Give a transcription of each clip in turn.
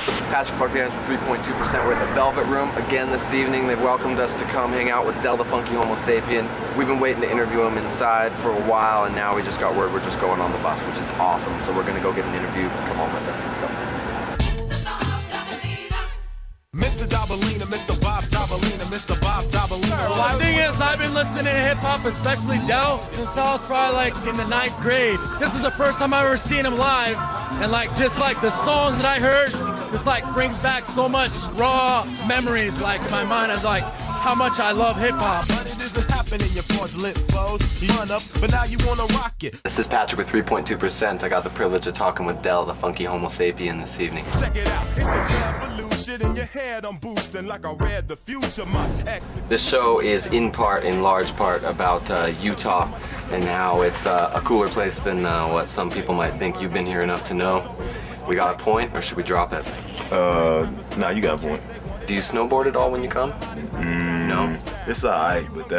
This is Patrick Bogdanovich with 3.2%. We're at the Velvet Room again this evening. They've welcomed us to come hang out with Del the Funky Homosapien. We've been waiting to interview him inside for a while, and now we just got word we're just going on the bus, which is awesome. So we're gonna go get an interview. Come on with us. Let's go. Mr. Dabalina, Mr. Bob Dabalina, Mr. Bob Dabalina. Well, the thing is, I've been listening to hip-hop, especially Del, since I was probably like in the 9th grade. This is the first time I've ever seen him live, and like just like the songs that I heard, just like brings back so much raw memories like in my mind of like how much I love hip-hop. But it isn't happening, your porch lit foes. You run up, but now you wanna rock it. This is Patrick with 3.2%. I got the privilege of talking with Del the Funky Homosapien this evening. Check it out, it's a revolution in your head. I'm boosting like I read the future. My ex. This show is in large part about Utah and how it's a cooler place than what some people might think. You've been here enough to know. We got a point, or should we drop it? Nah, you got a point. Do you snowboard at all when you come? No? It's alright, but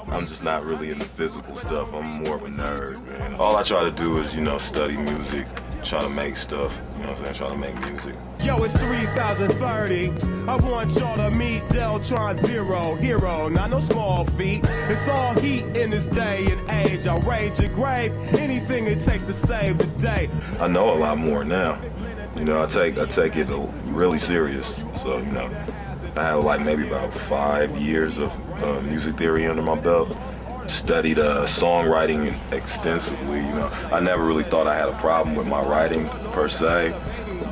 I'm just not really into physical stuff. I'm more of a nerd, man. All I try to do is, study music, try to make stuff, you know what I'm saying, try to make music. Yo, it's 3030. I want y'all to meet Deltron Zero, hero, not no small feat. It's all heat in this day and age. I'll rage your grave, anything it takes to save the day. I know a lot more now. I take it really serious. So, I have like maybe about 5 years of music theory under my belt. Studied songwriting extensively. I never really thought I had a problem with my writing per se,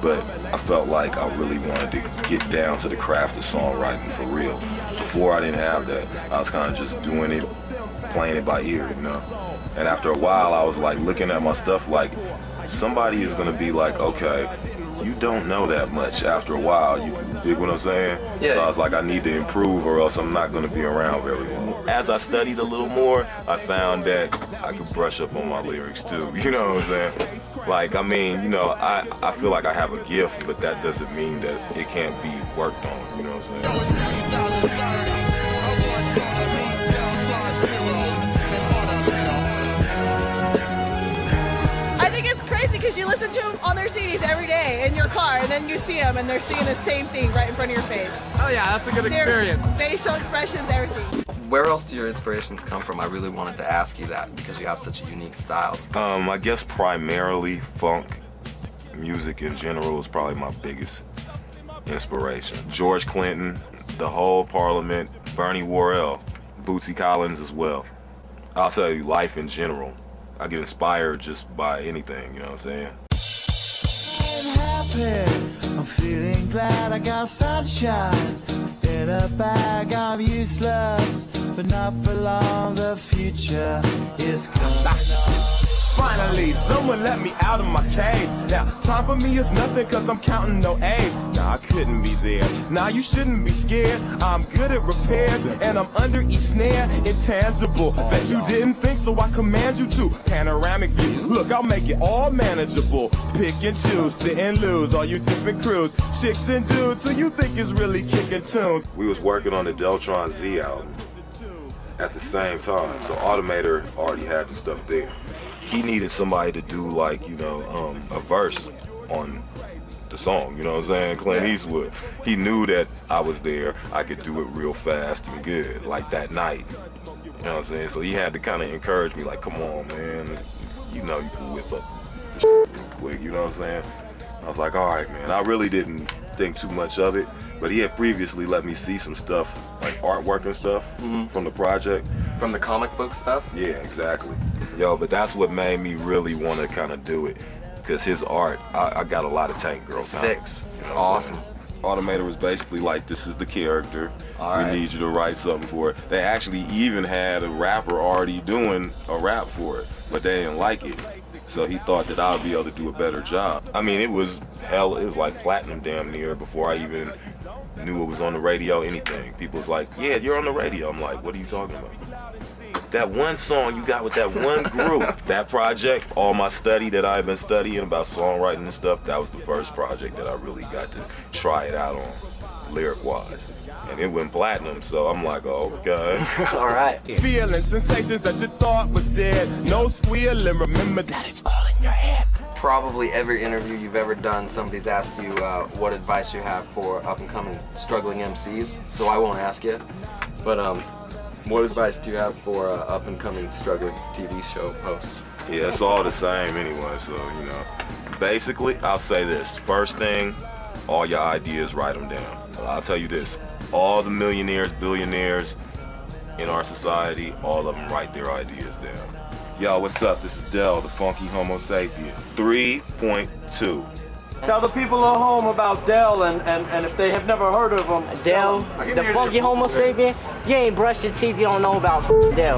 but I felt like I really wanted to get down to the craft of songwriting for real. Before I didn't have that. I was kind of just doing it, playing it by ear, And after a while, I was like looking at my stuff like, somebody is gonna be like, okay, you don't know that much after a while. You dig what I'm saying? Yeah. So I was like, I need to improve or else I'm not gonna be around very long. As I studied a little more, I found that I could brush up on my lyrics too. You know what I'm saying? Like, I mean, I feel like I have a gift, but that doesn't mean that it can't be worked on. You know what I'm saying? Because you listen to them on their CDs every day in your car, and then you see them and they're singing the same thing right in front of your face. Oh yeah, that's a good experience. Facial expressions, everything. Where else do your inspirations come from? I really wanted to ask you that because you have such a unique style. I guess primarily funk music in general is probably my biggest inspiration. George Clinton, the whole Parliament, Bernie Worrell, Bootsy Collins as well. I'll tell you, life in general. I get inspired just by anything, you know what I'm saying? I'm happy, I'm feeling glad I got sunshine in a bag. I'm useless, but not for long. The future is coming on. Finally, someone let me out of my cage. Now, time for me is nothing cause I'm counting no A's. Nah, I couldn't be there. Nah, you shouldn't be scared. I'm good at repairs and I'm under each snare. Intangible, bet you didn't think, so I command you to. Panoramic view, look, I'll make it all manageable. Pick and choose, sit and lose, all you different crews. Chicks and dudes, who you think is really kicking tunes. We was working on the Deltron Z album at the same time, so Automator already had the stuff there. He needed somebody to do like, a verse on the song, you know what I'm saying? Clint Eastwood. He knew that I was there, I could do it real fast and good, like that night. You know what I'm saying? So he had to kind of encourage me, like, come on, man, you can whip up the real quick, you know what I'm saying? I was like, all right, man. I really didn't think too much of it, but he had previously let me see some stuff, like artwork and stuff from the project. From the comic book stuff? Yeah, exactly. Yo, but that's what made me really want to kind of do it, because his art, I got a lot of Tank Girl comics. It's awesome. Automator was basically like, this is the character, we need you to write something for it. They actually even had a rapper already doing a rap for it, but they didn't like it. So he thought that I would be able to do a better job. I mean, it was like platinum damn near before I even knew it was on the radio, anything. People was like, yeah, you're on the radio. I'm like, what are you talking about? That one song you got with that one group, that project, all my study that I've been studying about songwriting and stuff, that was the first project that I really got to try it out on, lyric-wise. And it went platinum, so I'm like, oh, okay. All right. Feeling sensations that you thought was dead. No squealing, remember that it's all in your head. probably every interview you've ever done, somebody's asked you what advice you have for up-and-coming struggling MCs, so I won't ask you. But what advice do you have for up-and-coming struggling TV show hosts? Yeah, it's all the same anyway, so, you know. Basically, I'll say this. First thing, all your ideas, write them down. I'll tell you this. All the millionaires, billionaires in our society, all of them write their ideas down. Yo, what's up? This is Del, the funky Homosapien. 3.2. Tell the people at home about Del and if they have never heard of him. Del, the funky Homosapien? You ain't brushed your teeth, you don't know about Del.